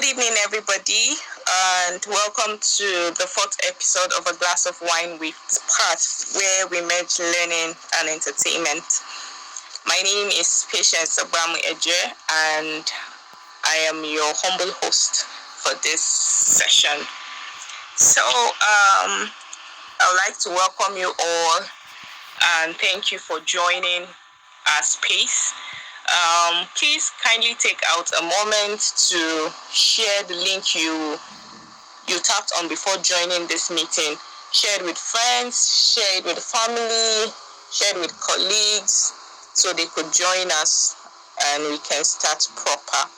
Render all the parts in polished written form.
evening, everybody, and welcome to the fourth episode of A Glass of Wine with Pat, where we merge learning and entertainment. My name is Patience Abamu Eje, and I am your humble host for this session. So, I would like to welcome you all, and thank you for joining our space. Please kindly take out a moment to share the link you tapped on before joining this meeting. Share it with friends, share it with family, share it with colleagues so they could join us and we can start proper.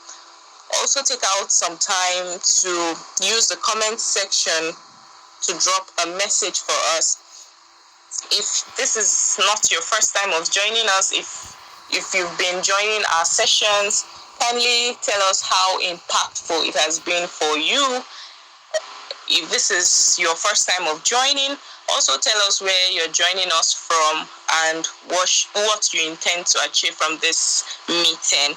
Also take out some time to use the comment section to drop a message for us. If this is not your first time of joining us, if you've been joining our sessions, kindly tell us how impactful it has been for you. If this is your first time of joining, also tell us where you're joining us from and what you intend to achieve from this meeting.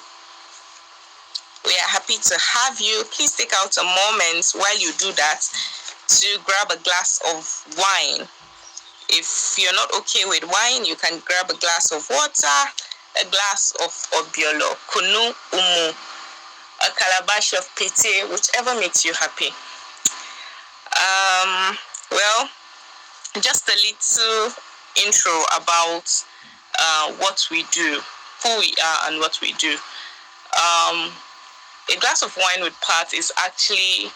We are happy to have you. Please take out a moment while you do that to grab a glass of wine. If you're not okay with wine, you can grab a glass of water, a glass of obiolo, kunu, umu, a calabash of pete, whichever makes you happy. Well, just a little intro about what we do, who we are and what we do. A Glass of Wine with Pat is actually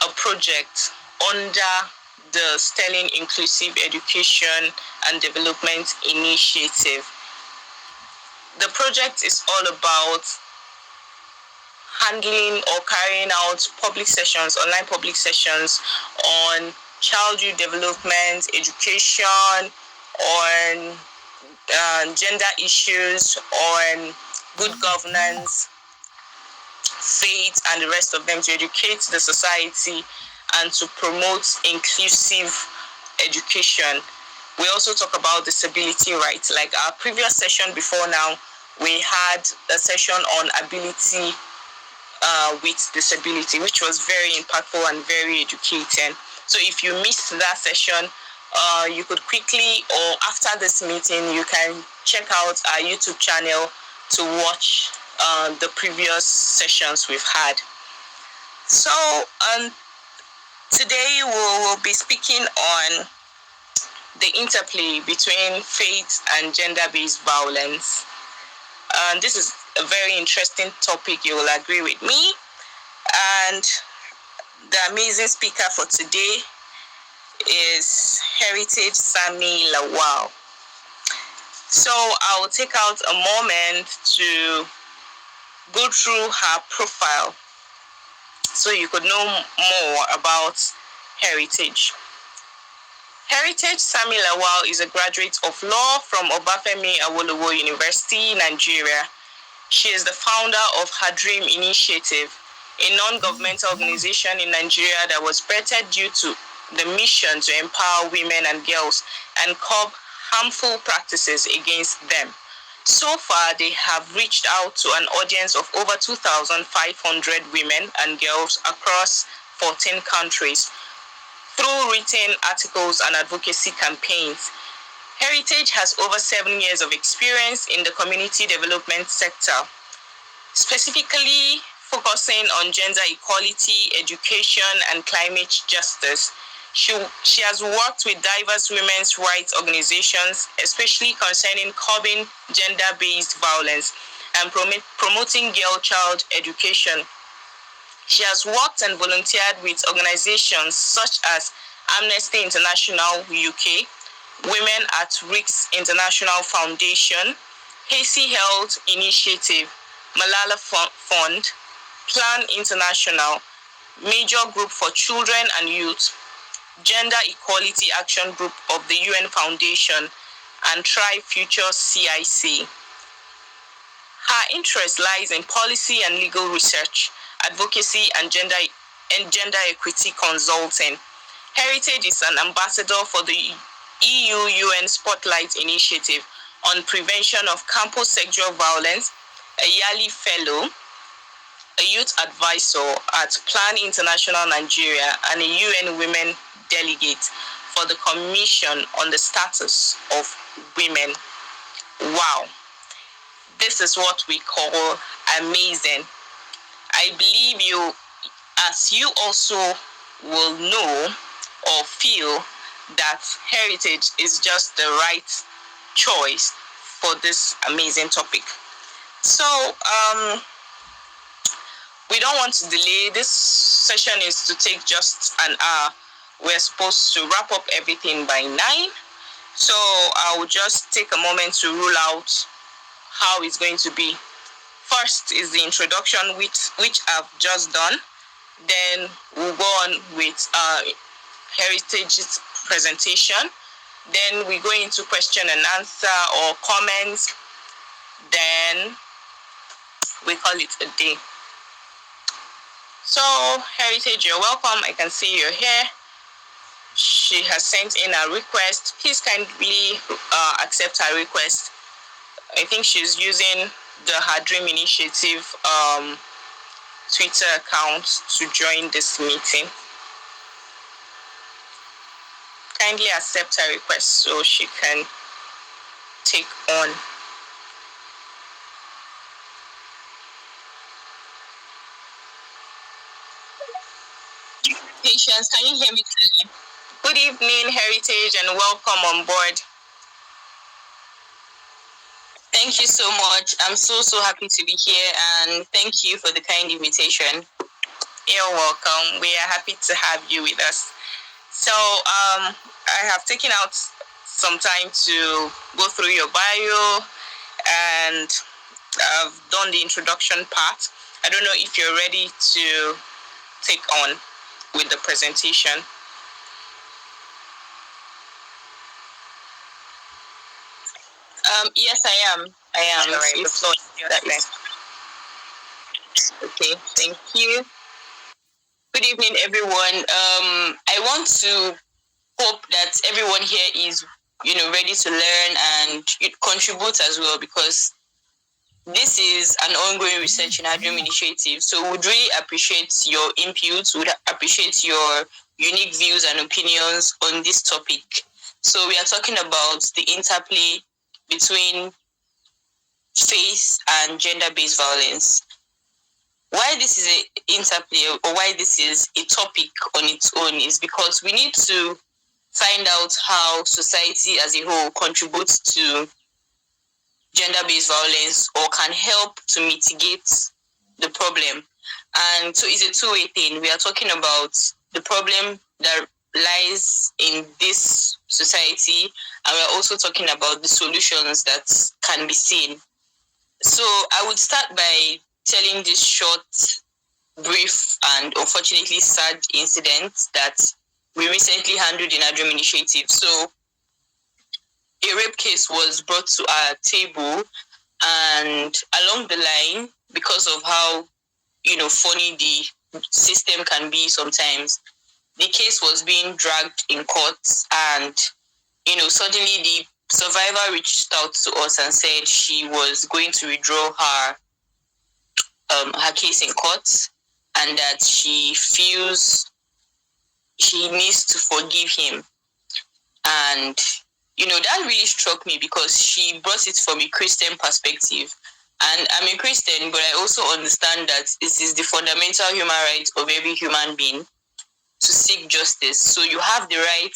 a project under the Sterling Inclusive Education and Development Initiative. The project is all about handling or carrying out public sessions, online public sessions on childhood development, education, on gender issues, on good governance, faith, and the rest of them, to educate the society and to promote inclusive education. We also talk about disability rights. Like our previous session before now, we had a session on ability with disability, which was very impactful and very educating. So if you missed that session, you could quickly, or after this meeting, you can check out our YouTube channel to watch the previous sessions we've had. So today we'll be speaking on the interplay between faith and gender-based violence. This is a very interesting topic, you will agree with me. And the amazing speaker for today is Heritage Sanmi-Lawal. So I will take out a moment to go through her profile so you could know more about Heritage. Heritage Sanmi-Lawal is a graduate of law from Obafemi Awolowo University, Nigeria. She is the founder of Her Dream Initiative, a non-governmental organization in Nigeria that was birthed due to the mission to empower women and girls and curb harmful practices against them. So far, they have reached out to an audience of over 2,500 women and girls across 14 countries through written articles and advocacy campaigns. Heritage has over 7 years of experience in the community development sector, specifically focusing on gender equality, education, and climate justice. She has worked with diverse women's rights organizations, especially concerning curbing gender-based violence and promoting girl-child education. She has worked and volunteered with organizations such as Amnesty International UK, Women at Risk International Foundation, Hasty Health Initiative, Malala Fund, Plan International, Major Group for Children and Youth, Gender Equality Action Group of the UN Foundation, and Try Future CIC. Her interest lies in policy and legal research, advocacy, and gender equity consulting. Heritage is an ambassador for the EU-UN Spotlight Initiative on Prevention of Campus Sexual Violence, a yearly fellow, a youth advisor at Plan International Nigeria, and a UN Women Delegate for the Commission on the Status of Women. Wow, this is what we call amazing. I believe you, as you also will know or feel, that Heritage is just the right choice for this amazing topic. So, we don't want to delay. This session is to take just an hour. We're supposed to wrap up everything by 9. So I will just take a moment to rule out how it's going to be. First is the introduction, which I've just done. Then we'll go on with Heritage's presentation. Then we go into question and answer or comments. Then we call it a day. So, Heritage, you're welcome. I can see you're here. She has sent in a request. Please kindly accept her request. I think she's using her Dream Initiative Twitter account to join this meeting. Kindly accept her request so she can take on. Patience, can you hear me clearly? Good evening, Heritage, and welcome on board. Thank you so much. I'm so happy to be here, and thank you for the kind invitation. You're welcome. We are happy to have you with us. So I have taken out some time to go through your bio, and I've done the introduction part. I don't know if you're ready to take on with the presentation. Yes, I am. All right, the floor is okay, thank you. Good evening, everyone. I want to hope that everyone here is, ready to learn and contribute as well, because this is an ongoing research in our Dream Initiative. So we would really appreciate your input, would appreciate your unique views and opinions on this topic. So we are talking about the interplay between faith and gender-based violence. Why this is an interplay, or why this is a topic on its own, is because we need to find out how society as a whole contributes to gender-based violence or can help to mitigate the problem. And so it's a two-way thing. We are talking about the problem that lies in this society, and we're also talking about the solutions that can be seen. So I would start by telling this short, brief, and unfortunately sad incident that we recently handled in our Dream Initiative. So a rape case was brought to our table, and along the line, because of how funny the system can be sometimes, the case was being dragged in court, and suddenly the survivor reached out to us and said she was going to withdraw her case in court, and that she feels she needs to forgive him. And that really struck me, because she brought it from a Christian perspective. And I'm a Christian, but I also understand that it is the fundamental human right of every human being to seek justice. So you have the right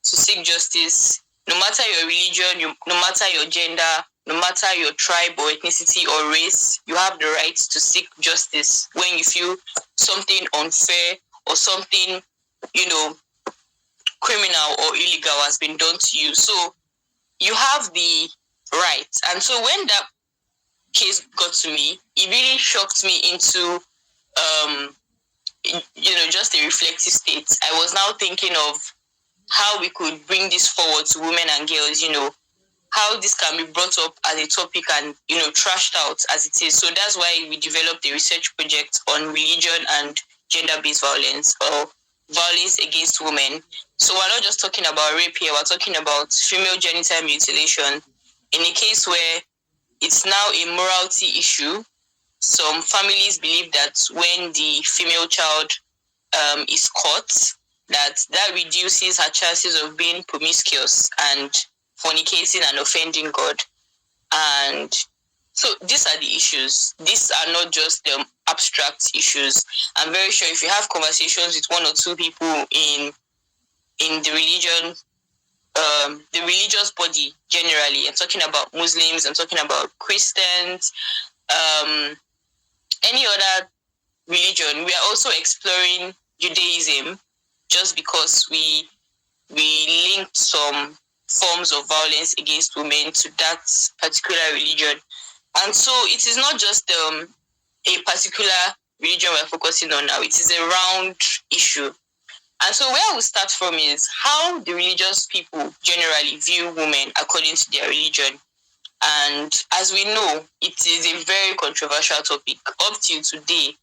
to seek justice, no matter your religion, no matter your gender, no matter your tribe or ethnicity or race. You have the right to seek justice when you feel something unfair or something, criminal or illegal has been done to you. So you have the right. And so when that case got to me, it really shocked me into just a reflective state. I was now thinking of how we could bring this forward to women and girls, how this can be brought up as a topic and trashed out as it is. So that's why we developed a research project on religion and gender-based violence, or violence against women. So we're not just talking about rape here, we're talking about female genital mutilation in a case where it's now a morality issue, some families believe that when the female child is caught, that reduces her chances of being promiscuous and fornicating and offending God. And so these are the issues. These are not just abstract issues. I'm very sure if you have conversations with one or two people in the religious body generally, I'm talking about Muslims, I'm talking about Christians, any other religion, we are also exploring Judaism, just because we linked some forms of violence against women to that particular religion. And so it is not just a particular religion we're focusing on now, it is a round issue. And so where we start from is how the religious people generally view women according to their religion. And as we know, it is a very controversial topic. Up till today,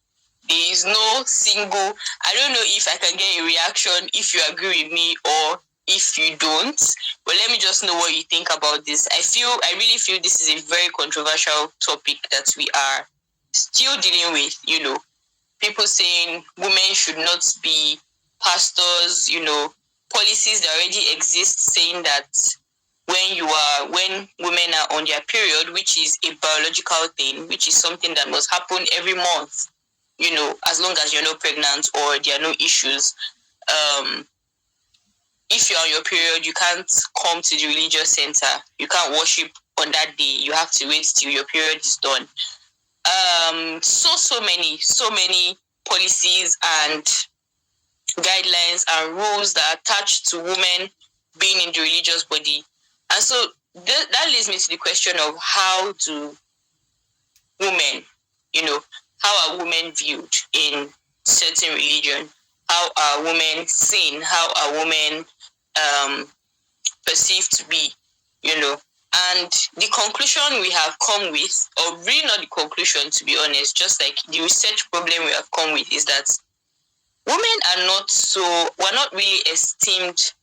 there is no single, I don't know if I can get a reaction if you agree with me or if you don't, but let me just know what you think about this. I really feel this is a very controversial topic that we are still dealing with. People saying women should not be pastors, policies that already exist saying that when women are on their period, which is a biological thing, which is something that must happen every month, as long as you're not pregnant or there are no issues. If you're on your period, you can't come to the religious center. You can't worship on that day. You have to wait till your period is done. So many policies and guidelines and rules that are attached to women being in the religious body. And so that leads me to the question of how do women, how are women viewed in certain religion? How are women seen? How are women perceived to be? And the conclusion we have come with, or really not the conclusion to be honest, just like the research problem we have come with, is that women we're not really esteemed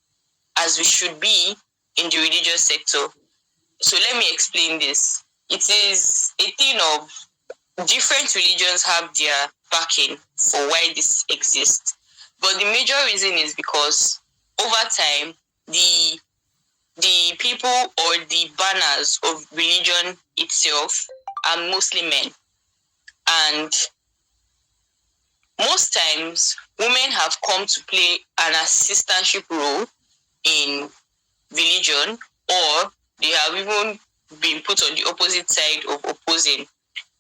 as we should be in the religious sector. So let me explain this. It is a thing of different religions have their backing for why this exists. But the major reason is because over time, the people or the banners of religion itself are mostly men. And most times, women have come to play an assistantship role in religion, or they have even been put on the opposite side of opposing.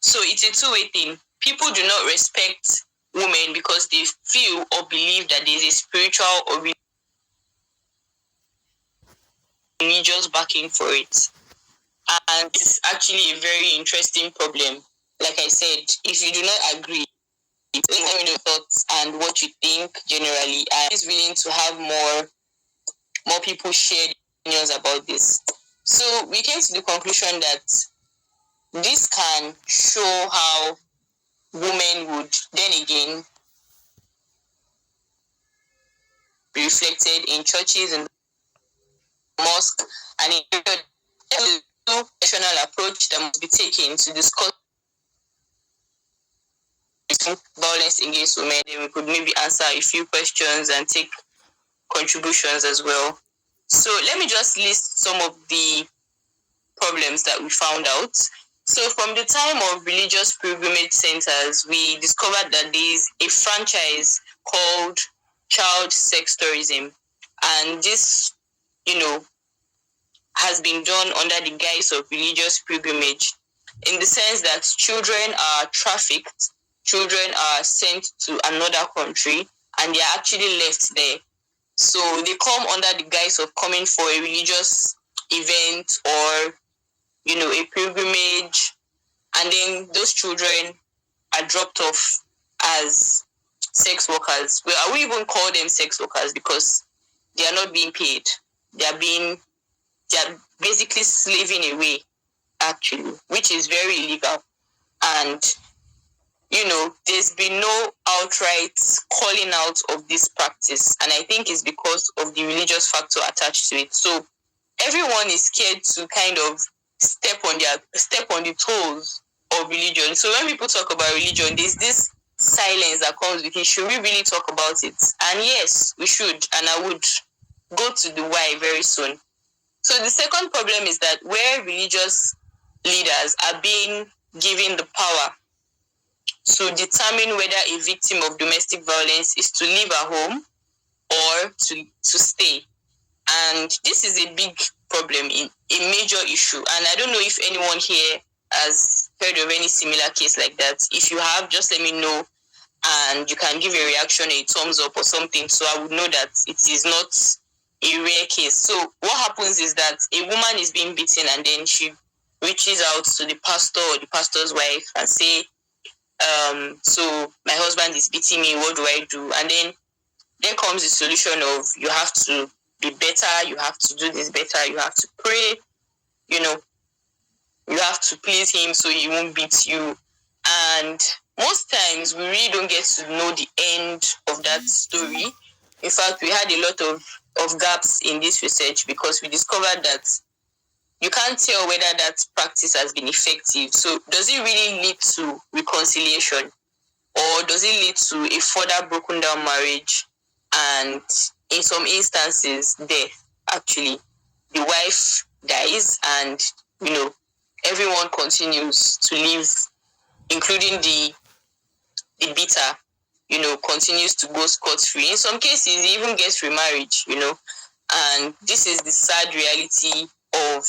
So it's a two-way thing. People do not respect women because they feel or believe that there is a spiritual or religious backing for it. And it's actually a very interesting problem. Like I said, if you do not agree, let me know your thoughts and what you think generally. I'm willing to have more people share opinions about this. So we came to the conclusion that this can show how women would then again be reflected in churches and mosque, and in a professional approach that must be taken to discuss violence against women. Then we could maybe answer a few questions and take contributions as well. So let me just list some of the problems that we found out. So from the time of religious pilgrimage centers, we discovered that there is a franchise called child sex tourism. And this, has been done under the guise of religious pilgrimage, in the sense that children are trafficked, children are sent to another country, and they are actually left there. So they come under the guise of coming for a religious event or, a pilgrimage, and then those children are dropped off as sex workers. Well, I wouldn't even call them sex workers because they are not being paid. They are basically slaving away, actually, which is very illegal. And, there's been no outright calling out of this practice. And I think it's because of the religious factor attached to it. So everyone is scared to kind of step on the toes of religion. So when people talk about religion, there's this silence that comes with it. Should we really talk about it? And yes, we should, and I would go to the why very soon. So the second problem is that where religious leaders are being given the power to determine whether a victim of domestic violence is to leave her home or to stay. And this is a big problem, a major issue. And I don't know if anyone here has heard of any similar case like that. If you have, just let me know, and you can give a reaction, a thumbs up or something, so I would know that it is not a rare case. So what happens is that a woman is being beaten, and then she reaches out to the pastor or the pastor's wife and say, so my husband is beating me, what do I do? And then there comes the solution of you have to be better, you have to do this better, you have to pray, you have to please him so he won't beat you. And most times we really don't get to know the end of that story. In fact, we had a lot of gaps in this research because we discovered that you can't tell whether that practice has been effective. So does it really lead to reconciliation, or does it lead to a further broken down marriage, and in some instances death? Actually, the wife dies, and everyone continues to live, including the beater, continues to go scot-free. In some cases, he even gets remarriage, and this is the sad reality of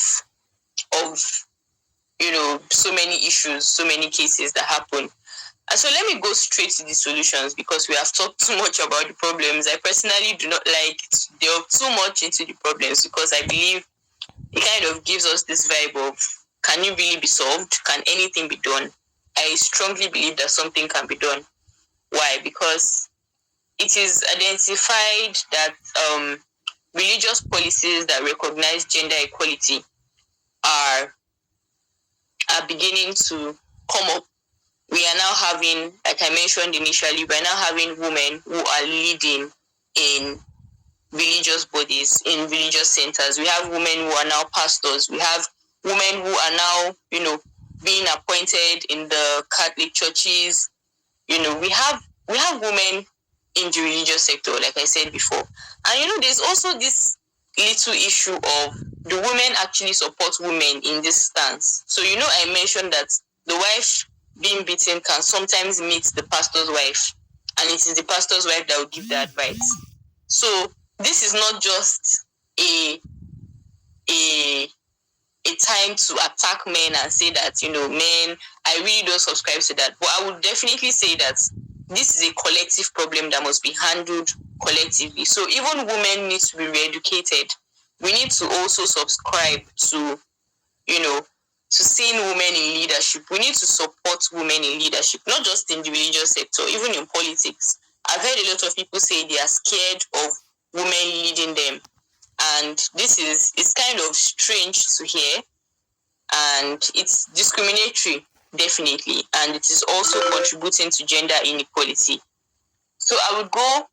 so many issues, so many cases that happen. And so let me go straight to the solutions, because we have talked too much about the problems. I personally do not like to delve too much into the problems, because I believe it kind of gives us this vibe of, can it really be solved? Can anything be done? I strongly believe that something can be done. Why? Because it is identified that religious policies that recognize gender equality are beginning to come up. We are now having, like I mentioned initially, we are now having women who are leading in religious bodies, in religious centers. We have women who are now pastors. We have women who are now, being appointed in the Catholic churches. We have women in the religious sector, like I said before. And there's also this little issue of, do women actually support women in this stance? So I mentioned that the wife being beaten can sometimes meet the pastor's wife, and it is the pastor's wife that will give the advice. So this is not just a time to attack men and say that, men, I really don't subscribe to that. But I would definitely say that this is a collective problem that must be handled collectively. So even women need to be re-educated. We need to also subscribe to, to seeing women in leadership. We need to support women in leadership, not just in the religious sector, even in politics. I've heard a lot of people say they are scared of women leading them. And this is kind of strange to hear. And it's discriminatory, definitely. And it is also contributing to gender inequality. So I would go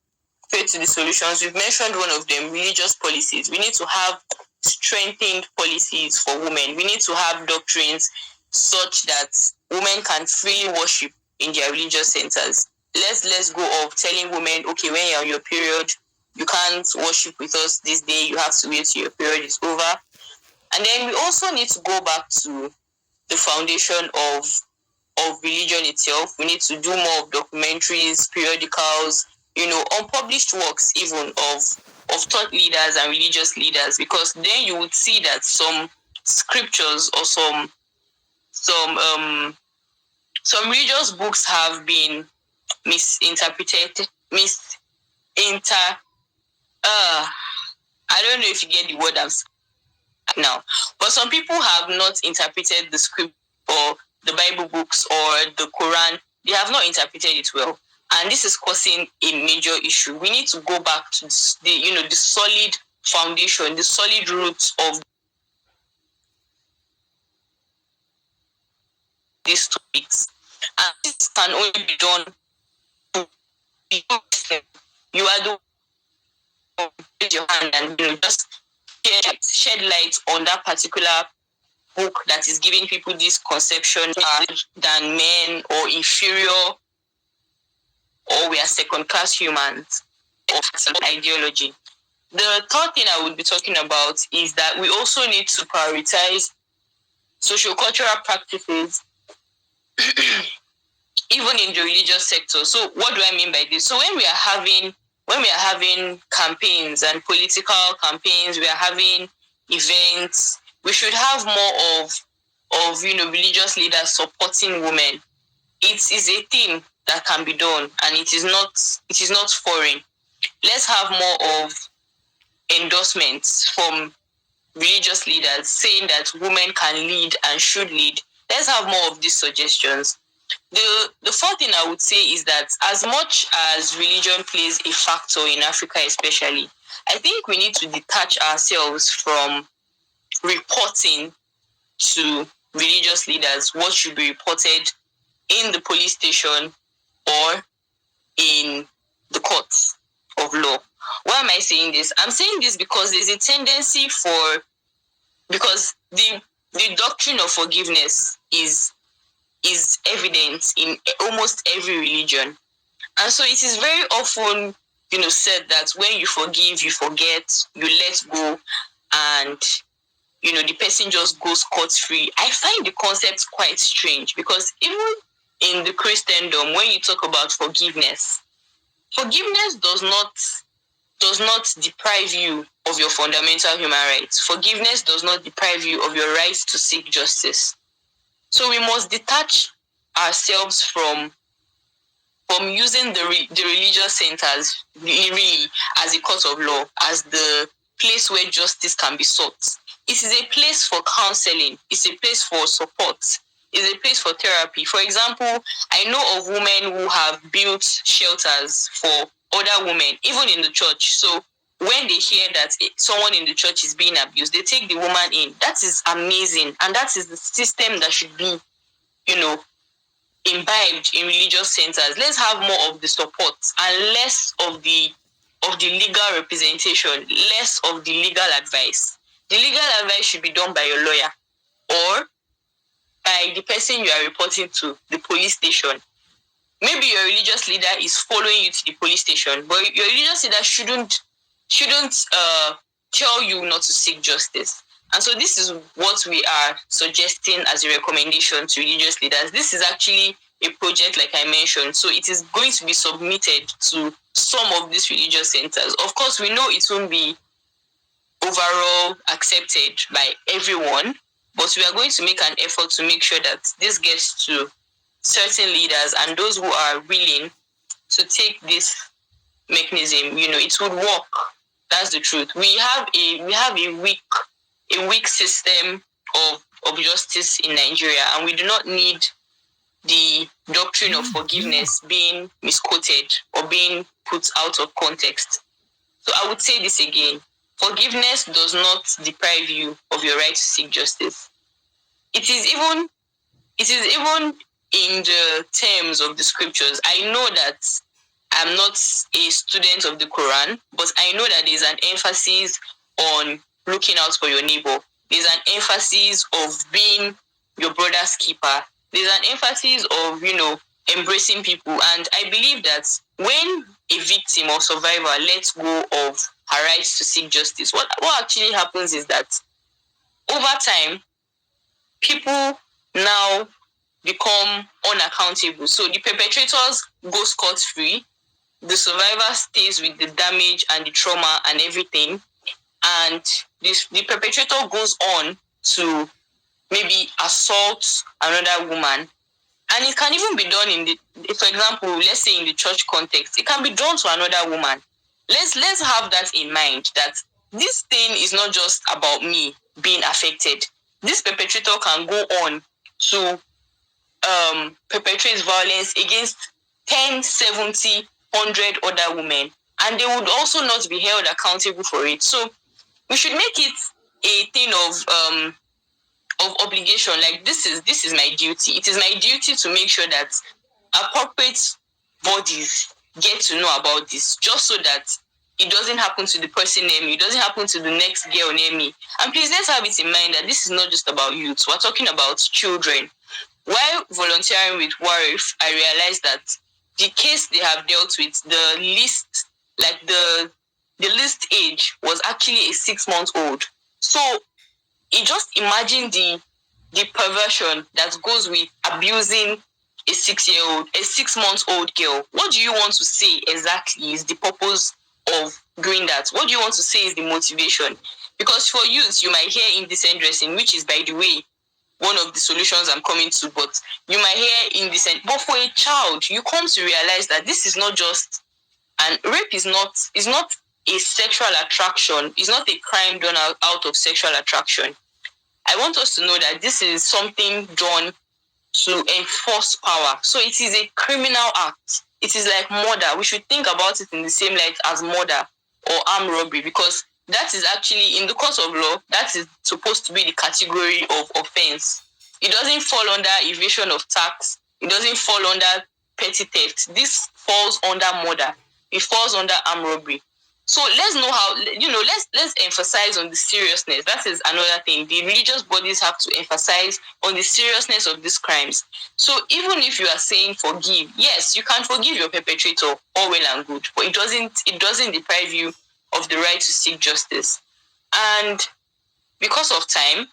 straight to the solutions. We've mentioned one of them, religious policies. We need to have strengthened policies for women. We need to have doctrines such that women can freely worship in their religious centers. Let's go of telling women, okay, when you're on your period, you can't worship with us this day. You have to wait till your period is over. And then we also need to go back to the foundation of religion itself. We need to do more of documentaries, periodicals, unpublished works even of thought leaders and religious leaders, because then you would see that some scriptures or some religious books have been misinterpreted, I don't know if you get the word I'm saying now, but some people have not interpreted the script or the Bible books or the Quran. They have not interpreted it well, and this is causing a major issue. We need to go back to the solid foundation, the solid roots of these topics, and this can only be done. You are the one with your hand and just shed light on that particular book that is giving people this conception than men or inferior or we are second-class humans or ideology. The third thing I would be talking about is that we also need to prioritize socio-cultural practices even in the religious sector. So what do I mean by this? So when we are having campaigns and political campaigns, we are having events, we should have more of religious leaders supporting women. It is a thing that can be done, and it is not foreign. Let's have more of endorsements from religious leaders saying that women can lead and should lead. Let's have more of these suggestions. The fourth thing I would say is that as much as religion plays a factor in Africa especially, I think we need to detach ourselves from reporting to religious leaders what should be reported in the police station or in the courts of law. Why am I saying this? I'm saying this because there's a tendency because the doctrine of forgiveness is evident in almost every religion. And so it is very often, said that when you forgive, you forget, you let go, and, the person just goes scot-free. I find the concept quite strange because even in the Christendom, when you talk about forgiveness does not deprive you of your fundamental human rights. Forgiveness does not deprive you of your right to seek justice. So we must detach ourselves from using the religious centers really as a court of law, as the place where justice can be sought. It is a place for counseling. It's a place for support. It's a place for therapy. For example, I know of women who have built shelters for other women, even in the church. So when they hear that someone in the church is being abused, they take the woman in. That is amazing. And that is the system that should be, imbibed in religious centers. Let's have more of the support and less of the legal representation, less of the legal advice. The legal advice should be done by your lawyer or by the person you are reporting to, the police station. Maybe your religious leader is following you to the police station, but your religious leader shouldn't tell you not to seek justice. And so this is what we are suggesting as a recommendation to religious leaders. This is actually a project, like I mentioned, so it is going to be submitted to some of these religious centers. Of course, we know it won't be overall accepted by everyone, but we are going to make an effort to make sure that this gets to certain leaders and those who are willing to take this mechanism. It would work. That's the truth. We have a weak system of justice in Nigeria, and we do not need the doctrine of forgiveness being misquoted or being put out of context. So I would say this again. Forgiveness does not deprive you of your right to seek justice. It is even in the terms of the scriptures. I know that I'm not a student of the Quran, but I know that there's an emphasis on looking out for your neighbor. There's an emphasis of being your brother's keeper. There's an emphasis of, embracing people. And I believe that when a victim or survivor lets go of her rights to seek justice, what actually happens is that over time, people now become unaccountable. So the perpetrators go scot-free. The survivor stays with the damage and the trauma and everything. And the perpetrator goes on to maybe assault another woman. And it can even be done for example, let's say in the church context, it can be done to another woman. Let's have that in mind, that this thing is not just about me being affected. This perpetrator can go on to perpetrate violence against 10, 70, 100 other women, and they would also not be held accountable for it. So we should make it a thing of obligation. Like this is my duty. It is my duty to make sure that appropriate bodies get to know about this, just so that it doesn't happen to the person near me, it doesn't happen to the next girl near me. And please, let's have it in mind that this is not just about youth, we're talking about children. While volunteering with Warif, I realized that the case they have dealt with, the least, like the least age was actually a 6-month-old. So you just imagine the perversion that goes with abusing a 6-year-old, a 6-month-old girl. What do you want to say exactly is the purpose of doing that? What do you want to say is the motivation? Because for youth, you might hear indecent dressing, which is, by the way, one of the solutions I'm coming to, but you might hear indecent. But for a child, you come to realize that this is not just, and rape is not a sexual attraction. It's not a crime done out of sexual attraction. I want us to know that this is something done to enforce power. So it is a criminal act. It is like murder. We should think about it in the same light as murder or armed robbery, because that is actually, in the court of law, that is supposed to be the category of offense. It doesn't fall under evasion of tax. It doesn't fall under petty theft. This falls under murder. It falls under armed robbery. So let's know how, let's emphasize on the seriousness. That is another thing. The religious bodies have to emphasize on the seriousness of these crimes. So even if you are saying forgive, yes, you can forgive your perpetrator, all well and good, but it doesn't deprive you of the right to seek justice. And because of time,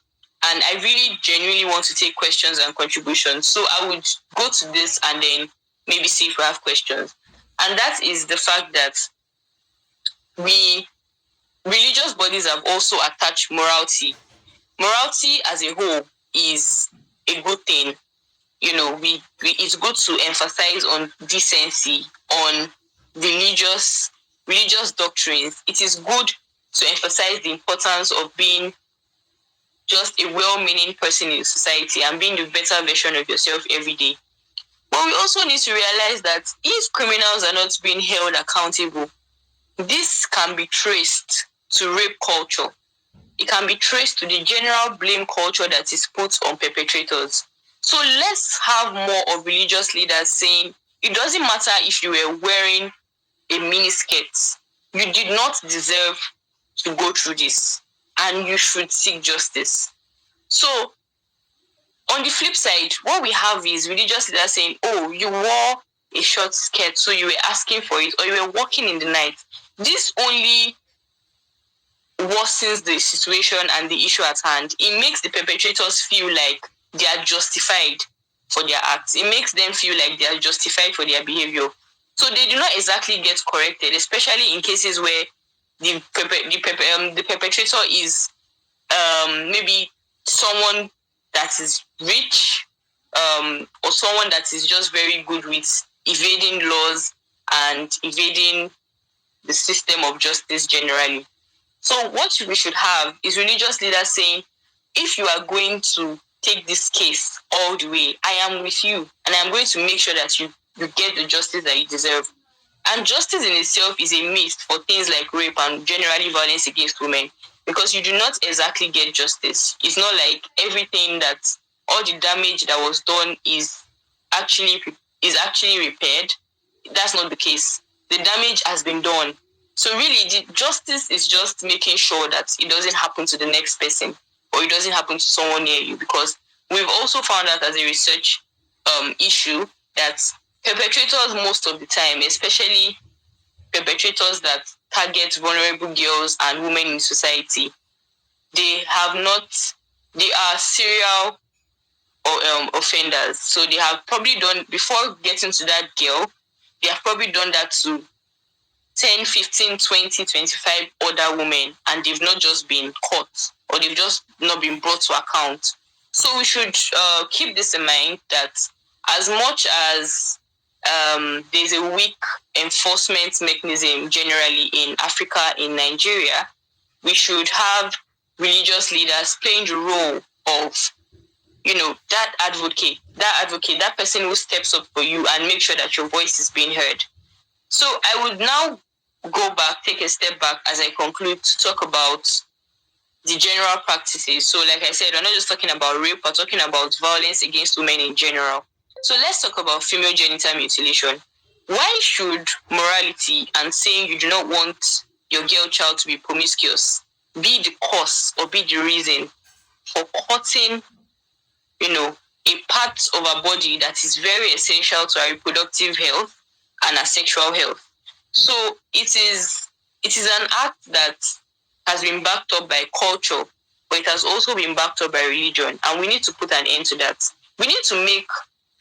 and I really genuinely want to take questions and contributions, so I would go to this and then maybe see if we have questions. And that is the fact that religious bodies have also attached morality. Morality as a whole is a good thing. It's good to emphasize on decency, on religious doctrines. It is good to emphasize the importance of being just a well-meaning person in society and being the better version of yourself every day. But we also need to realize that if criminals are not being held accountable, this can be traced to rape culture. It can be traced to the general blame culture that is put on perpetrators. So let's have more of religious leaders saying, it doesn't matter if you were wearing a miniskirt, you did not deserve to go through this, and you should seek justice. So on the flip side, what we have is religious leaders saying, oh, you wore a short skirt, so you were asking for it, or you were walking in the night. This only worsens the situation and the issue at hand. It makes the perpetrators feel like they are justified for their acts. It makes them feel like they are justified for their behavior. So they do not exactly get corrected, especially in cases where the perpetrator is maybe someone that is rich, or someone that is just very good with evading laws and evading the system of justice generally. So what we should have is religious leaders saying, if you are going to take this case all the way, I am with you, and I am going to make sure that you get the justice that you deserve. And justice in itself is a myth for things like rape and generally violence against women, because you do not exactly get justice. It's not like everything that, all the damage that was done is actually repaired. That's not the case. The damage has been done. So really, the justice is just making sure that it doesn't happen to the next person, or it doesn't happen to someone near you, because we've also found out as a research issue that perpetrators most of the time, especially perpetrators that target vulnerable girls and women in society, they are serial offenders. So they have probably done, before getting to that girl, they have probably done that to 10, 15, 20, 25 other women, and they've not just been caught, or they've just not been brought to account. So we should keep this in mind, that as much as there's a weak enforcement mechanism generally in Africa, in Nigeria, we should have religious leaders playing the role of, that advocate, that person who steps up for you and make sure that your voice is being heard. So I would now take a step back as I conclude to talk about the general practices. So like I said, we're not just talking about rape, we're talking about violence against women in general. So let's talk about female genital mutilation. Why should morality and saying you do not want your girl child to be promiscuous be the cause or be the reason for cutting, a part of our body that is very essential to our reproductive health and our sexual health. So it is an act that has been backed up by culture, but it has also been backed up by religion, and we need to put an end to that. We need to make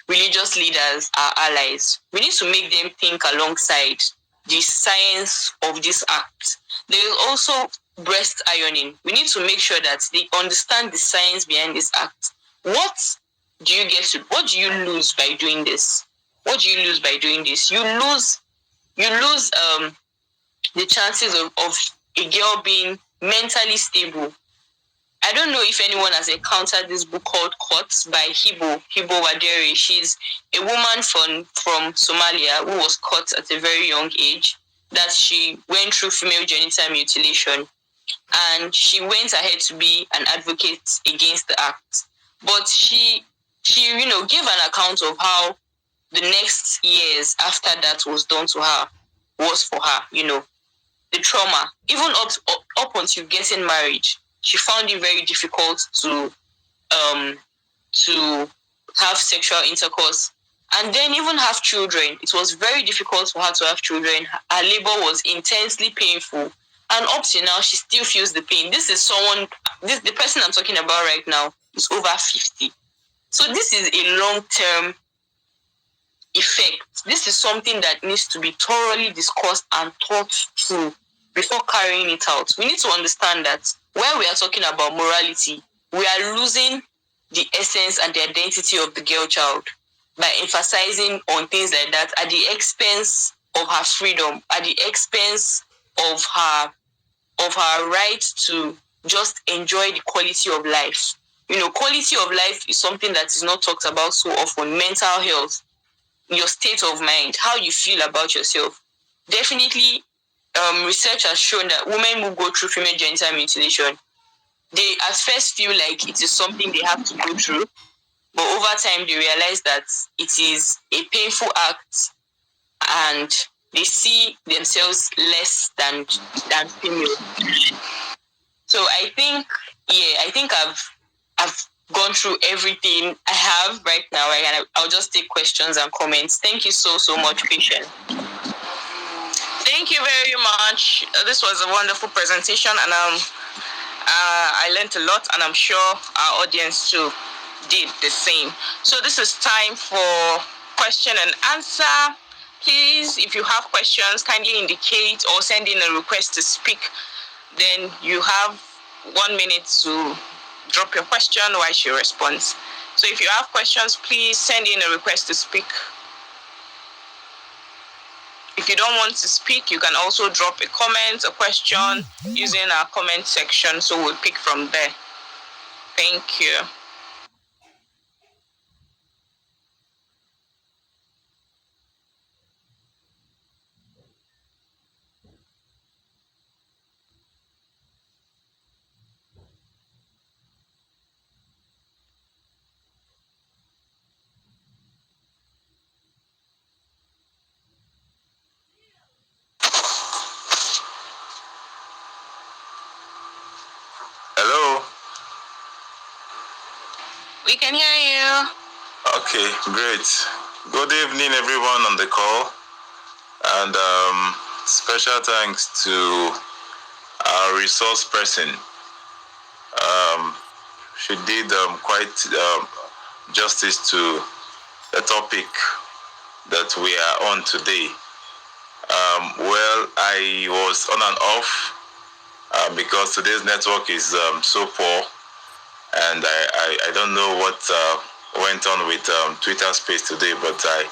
religious leaders our allies. We need to make them think alongside the science of this act. There is also breast ironing. We need to make sure that they understand the science behind this act. What do you lose by doing this? What do you lose by doing this? You lose the chances of a girl being mentally stable. I don't know if anyone has encountered this book called Cuts by Hibo Wadere. She's a woman from Somalia who was cut at a very young age, that she went through female genital mutilation, and she went ahead to be an advocate against the act. But she gave an account of how the next years after that was done to her was for her, the trauma. Even up until getting married, she found it very difficult to have sexual intercourse, and then even have children. It was very difficult for her to have children. Her labor was intensely painful, and up to now she still feels the pain. The person I'm talking about right now is over 50. So this is a long-term effect. This is something that needs to be thoroughly discussed and thought through before carrying it out. We need to understand that when we are talking about morality, we are losing the essence and the identity of the girl child by emphasizing on things like that at the expense of her freedom, at the expense of her right to just enjoy the quality of life. Quality of life is something that is not talked about so often. Mental health, your state of mind, how you feel about yourself. Definitely, research has shown that women who go through female genital mutilation, they at first feel like it is something they have to go through, but over time they realize that it is a painful act, and they see themselves less than female. So I think I've gone through everything I have right now, and I'll just take questions and comments. Thank you so much, Patient. Thank you very much. This was a wonderful presentation, and I learned a lot, and I'm sure our audience too did the same. So this is time for question and answer. Please, if you have questions, kindly indicate or send in a request to speak. Then you have 1 minute to drop your question while she responds. So if you have questions, please send in a request to speak. If you don't want to speak, you can also drop a comment, a question using our comment section, so we'll pick from there. Thank you. Hello. We can hear you. Okay, great. Good evening, everyone on the call, and special thanks to our resource person. She did quite justice to the topic that we are on today. Well, I was on and off because today's network is so poor, and I don't know what went on with Twitter Space today, but I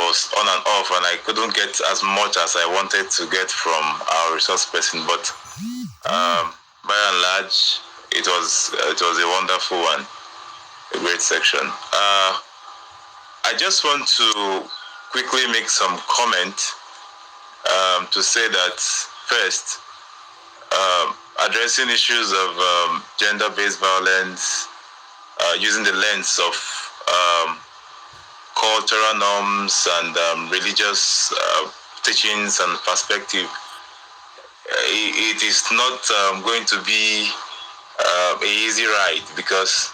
was on and off, and I couldn't get as much as I wanted to get from our resource person. But by and large, it was a wonderful one, a great section. I just want to quickly make some comment to say that first, addressing issues of gender-based violence using the lens of cultural norms and religious teachings and perspective it is not going to be a easy ride, because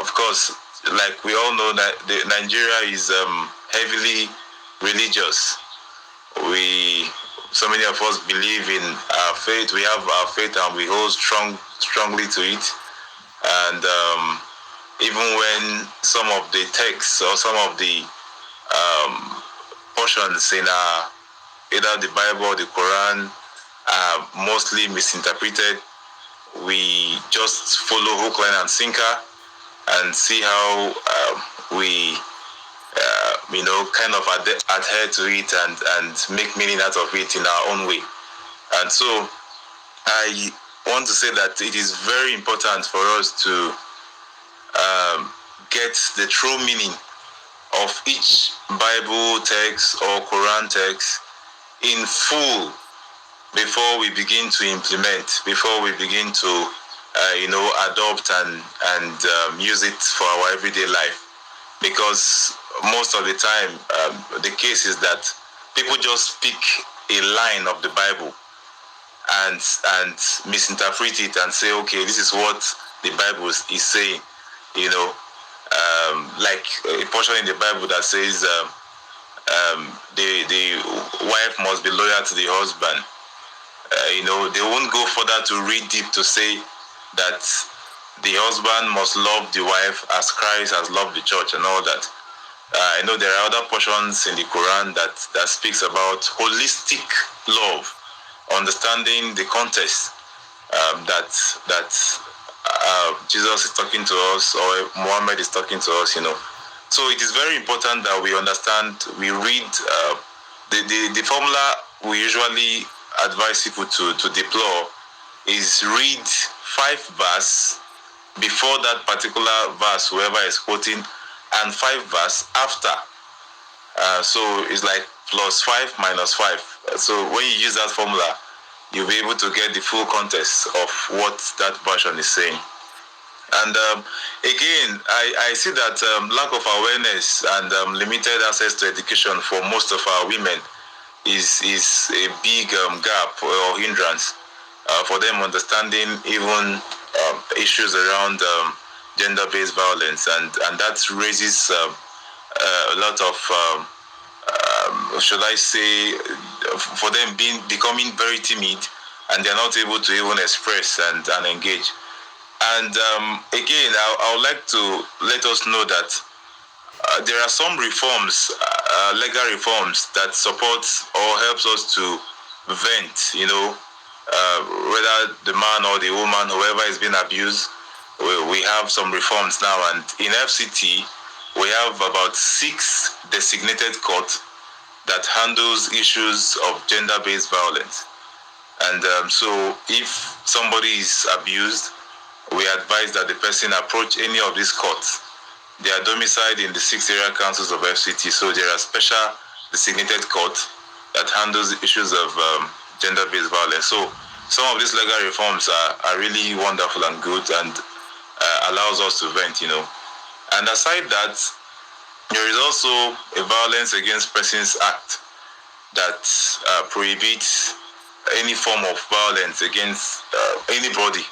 of course, like we all know, that Nigeria is heavily religious. So many of us believe in our faith. We have our faith and we hold strongly to it. And even when some of the texts or some of the portions in either the Bible or the Quran are mostly misinterpreted, we just follow hook, line, and sinker and see how we kind of adhere to it and make meaning out of it in our own way. And so I want to say that it is very important for us to get the true meaning of each Bible text or Quran text in full before we begin to implement, before we begin to adopt and use it for our everyday life. Because most of the time, the case is that people just pick a line of the Bible and misinterpret it and say, okay, this is what the Bible is saying. Like a portion in the Bible that says the wife must be loyal to the husband. They won't go further to read deep to say that the husband must love the wife as Christ has loved the church and all that. I know there are other portions in the Quran that speaks about holistic love, understanding the context that Jesus is talking to us, or Muhammad is talking to us. So it is very important that we understand. We read the formula we usually advise people to deploy is read 5 verses before that particular verse, whoever is quoting, and 5 verses after. So it's like +5 -5. So when you use that formula, you'll be able to get the full context of what that version is saying. And again, I see that lack of awareness and limited access to education for most of our women is a big gap or hindrance for them understanding even issues around gender-based violence, and that raises a lot of should I say, for them becoming very timid, and they're not able to even express and engage. And again, I would like to let us know that there are some reforms, legal reforms, that support or helps us to vent, whether the man or the woman, whoever is being abused. We have some reforms now, and in FCT, we have about 6 designated courts that handles issues of gender-based violence. And so if somebody is abused, we advise that the person approach any of these courts. They are domiciled in the 6 area councils of FCT, so there are special designated courts that handles issues of gender-based violence. So some of these legal reforms are really wonderful and good, and allows us to vent, And aside that, there is also a Violence Against Persons Act that prohibits any form of violence against anybody,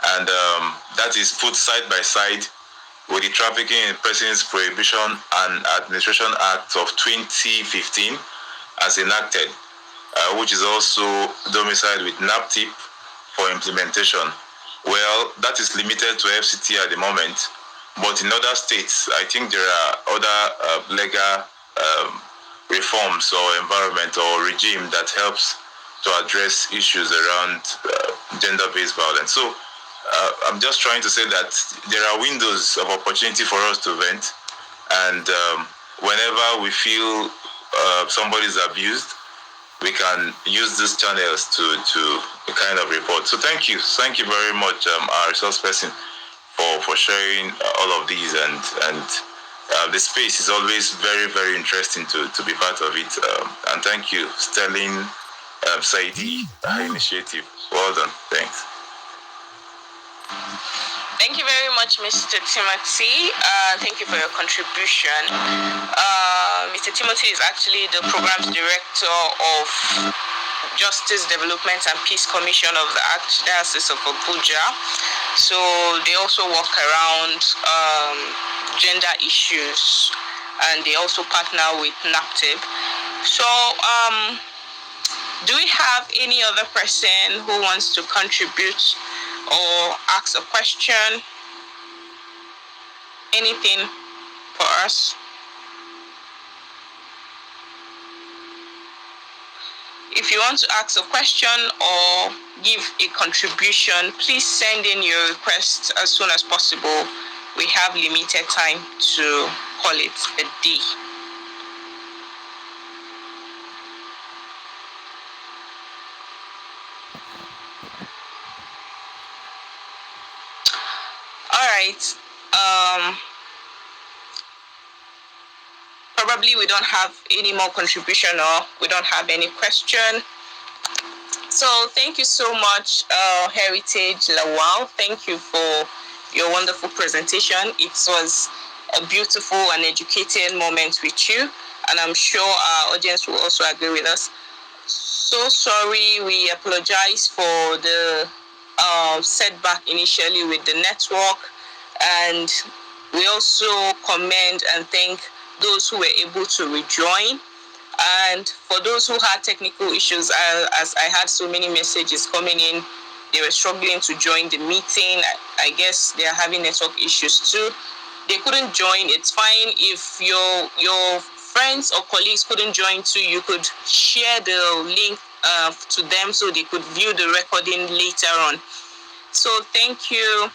and that is put side by side with the Trafficking in Persons Prohibition and Administration Act of 2015 as enacted, which is also domiciled with NAPTIP for implementation. Well, that is limited to FCT at the moment, but in other states, I think there are other legal reforms or environment or regime that helps to address issues around gender-based violence. So I'm just trying to say that there are windows of opportunity for us to vent, and whenever we feel somebody is abused, we can use these channels to kind of report. So thank you very much, our resource person, for sharing all of these, and the space is always very, very interesting to be part of it. And thank you, Sterling Saidi initiative. Well done. Thanks. Thank you very much, Mr. Timothy. Thank you for your contribution. Mr. Timothy is actually the programs director of Justice Development and Peace Commission of the Archdiocese of Abuja. So they also work around gender issues, and they also partner with NAPTIB. So do we have any other person who wants to contribute or ask a question? Anything for us? If you want to ask a question or give a contribution, please send in your request as soon as possible. We have limited time to call it a day. All right. Probably we don't have any more contribution, or we don't have any question. So thank you so much, Heritage Lawal. Thank you for your wonderful presentation. It was a beautiful and educated moment with you, and I'm sure our audience will also agree with us. So sorry, we apologize for the setback initially with the network, and we also commend and thank those who were able to rejoin. And for those who had technical issues, as I had so many messages coming in, they were struggling to join the meeting. I guess they are having network issues too. They couldn't join. It's fine if your friends or colleagues couldn't join too. You could share the link to them so they could view the recording later on. So thank you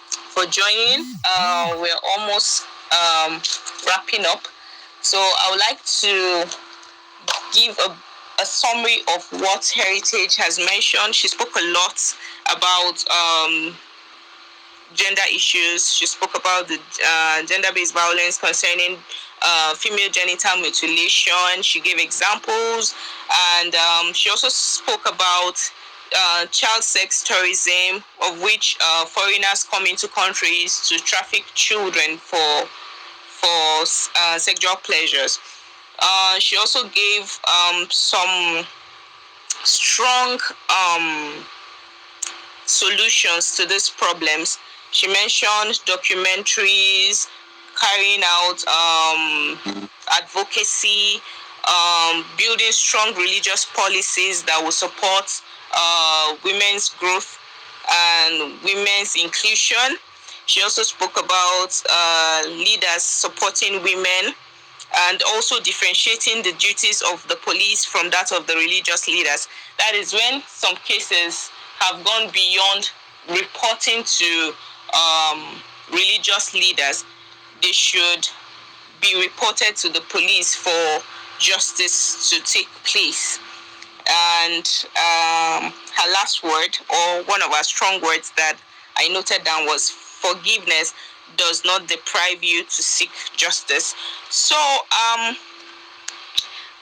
for joining. We're almost wrapping up. So I would like to give a summary of what Heritage has mentioned. She spoke a lot about gender issues. She spoke about the gender-based violence concerning female genital mutilation. She gave examples, and she also spoke about child sex tourism, of which foreigners come into countries to traffic children for sexual pleasures. She also gave some strong solutions to these problems. She mentioned documentaries, carrying out advocacy, building strong religious policies that will support women's growth and women's inclusion. She also spoke about leaders supporting women, and also differentiating the duties of the police from that of the religious leaders. That is when some cases have gone beyond reporting to religious leaders. They should be reported to the police for justice to take place. And her last word, or one of her strong words that I noted down, was forgiveness does not deprive you to seek justice. So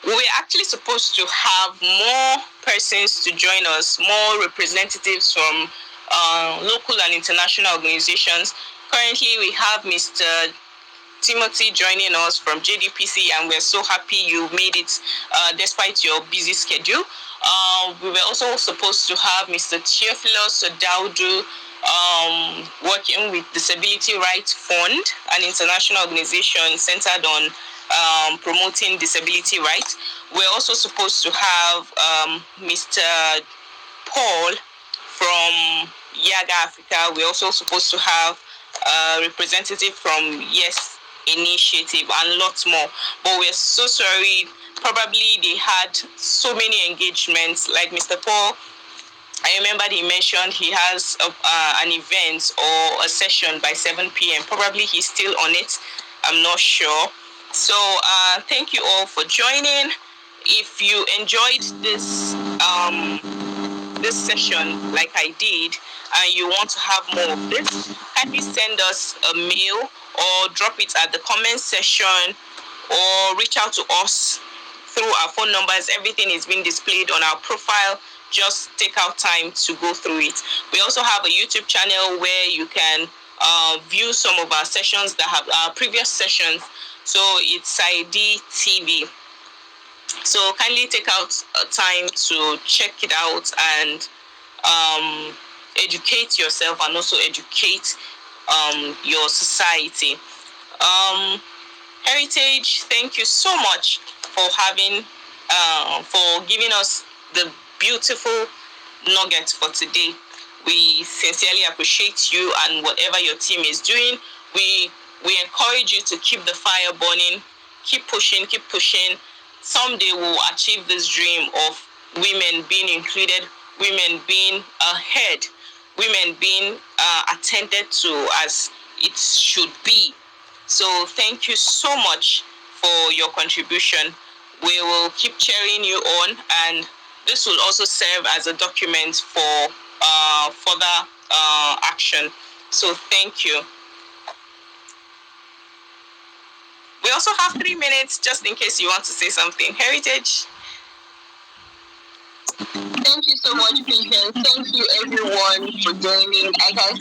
we were actually supposed to have more persons to join us, more representatives from local and international organizations. Currently, we have Mr. Timothy joining us from JDPC, and we're so happy you made it despite your busy schedule. We were also supposed to have Mr. Theophilus Odaudu, working with Disability Rights Fund, an international organization centered on promoting disability rights. We're also supposed to have Mr. Paul from Yaga Africa. We're also supposed to have a representative from Yes Initiative, and lots more. But we're so sorry. Probably they had so many engagements. Like Mr. Paul, I remember he mentioned he has an event or a session by 7 p.m. Probably he's still on it. I'm not sure. So thank you all for joining. If you enjoyed this session like I did, and you want to have more of this, kindly send us a mail or drop it at the comment section, or reach out to us through our phone numbers. Everything is being displayed on our profile. Just take out time to go through it. We also have a YouTube channel where you can view some of our sessions that have our previous sessions. So it's ID TV. So kindly take out time to check it out and educate yourself and also educate your society. Heritage, thank you so much for giving us the beautiful nugget for today. We sincerely appreciate you and whatever your team is doing. We encourage you to keep the fire burning, keep pushing, keep pushing. Someday we'll achieve this dream of women being included, women being ahead, women being attended to as it should be. So thank you so much for your contribution. We will keep cheering you on, and this will also serve as a document for further action. So thank you. We also have 3 minutes just in case you want to say something. Heritage. Thank you so much, Patience. Thank you, everyone, for joining. I can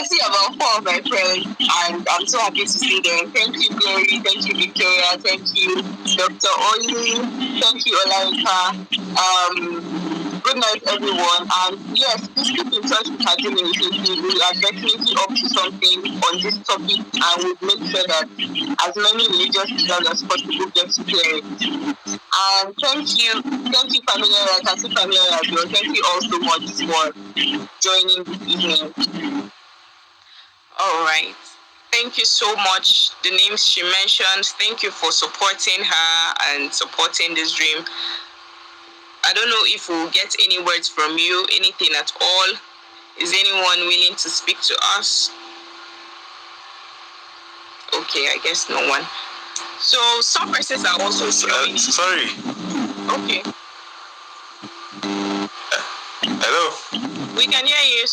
see about 4 of my friends, and I'm so happy to see them. Thank you, Glory. Thank you, Victoria. Thank you, Dr. Oli. Thank you, Olarika. Good night, everyone. And yes, please keep in touch with our team initiative. We are definitely up to something on this topic, and we'll make sure that as many religious leaders as possible get to hear it. And thank you, Familia. I can see Familia as well. Thank you all so much for joining this evening. All right. Thank you so much. The names she mentioned, thank you for supporting her and supporting this dream. I don't know if we'll get any words from you, anything at all. Is anyone willing to speak to us? Okay, I guess no one. So some persons are also joining. Sorry. Okay. Hello? We can hear you.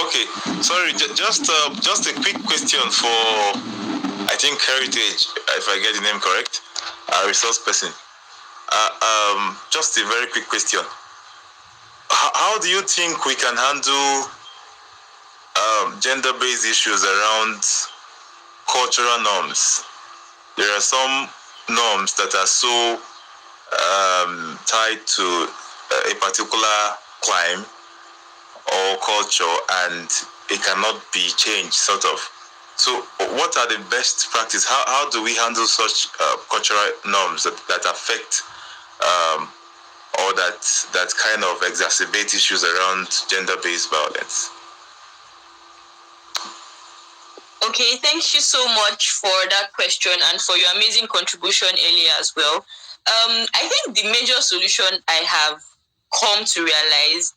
Okay, sorry, just a quick question for, I think, Heritage, if I get the name correct, resource person. Just a very quick question. How do you think we can handle gender-based issues around cultural norms? There are some norms that are so tied to a particular climb or culture, and it cannot be changed, sort of. So what are the best practices? How do we handle such cultural norms that affect or that kind of exacerbate issues around gender-based violence? Okay, thank you so much for that question and for your amazing contribution earlier as well. I think the major solution I have come to realize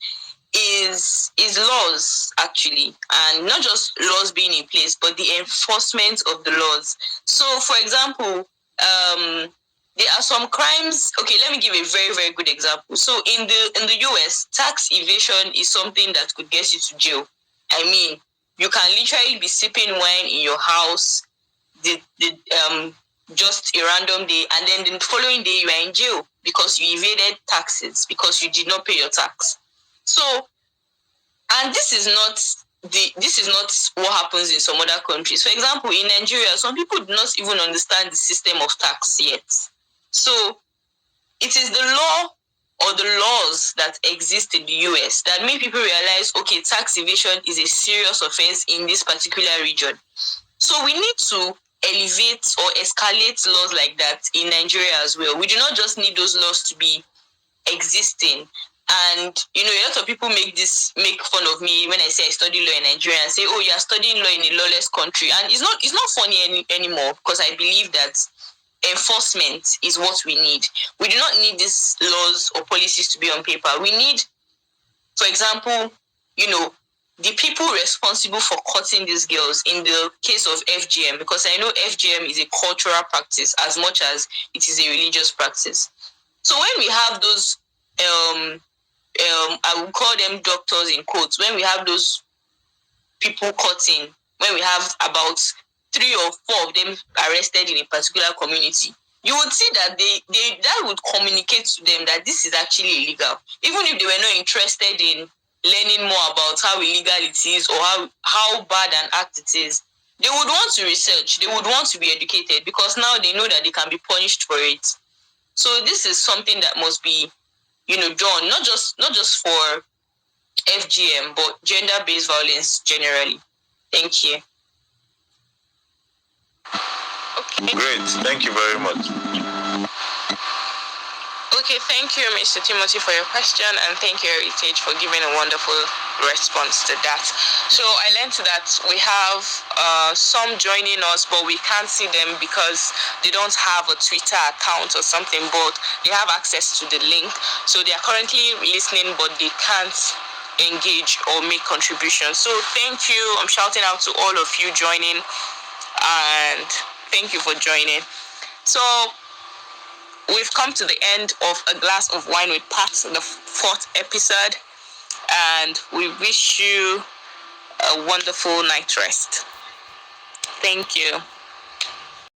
is laws, actually, and not just laws being in place, but the enforcement of the laws. So, for example, there are some crimes. Okay, let me give a very, very good example. So in the US, tax evasion is something that could get you to jail. I mean, you can literally be sipping wine in your house just a random day, and then the following day you are in jail because you evaded taxes, because you did not pay your tax. So, and this is not what happens in some other countries. For example, in Nigeria, some people do not even understand the system of tax yet. So it is the law or the laws that exist in the US that make people realize, okay, tax evasion is a serious offense in this particular region. So we need to elevate or escalate laws like that in Nigeria as well. We do not just need those laws to be existing. And a lot of people make fun of me when I say I study law in Nigeria and say, oh, you are studying law in a lawless country. And it's not funny anymore, because I believe that enforcement is what we need. We do not need these laws or policies to be on paper. We need, for example, the people responsible for cutting these girls in the case of FGM, because I know FGM is a cultural practice as much as it is a religious practice. So when we have those, I would call them doctors in quotes, when we have those people cutting, when we have about 3 or 4 of them arrested in a particular community, you would see that that would communicate to them that this is actually illegal. Even if they were not interested in learning more about how illegal it is or how bad an act it is, they would want to research, they would want to be educated, because now they know that they can be punished for it. So this is something that must be, done, not just for FGM, but gender-based violence generally. Thank you. Okay. Great. Thank you very much. Okay, thank you, Mr. Timothy, for your question, and thank you, Heritage, for giving a wonderful response to that. So I learned that we have some joining us, but we can't see them because they don't have a Twitter account or something, but they have access to the link. So they are currently listening, but they can't engage or make contributions. So thank you. I'm shouting out to all of you joining, and thank you for joining. So we've come to the end of A Glass of Wine with Pat, the 4th episode, and we wish you a wonderful night rest. Thank you.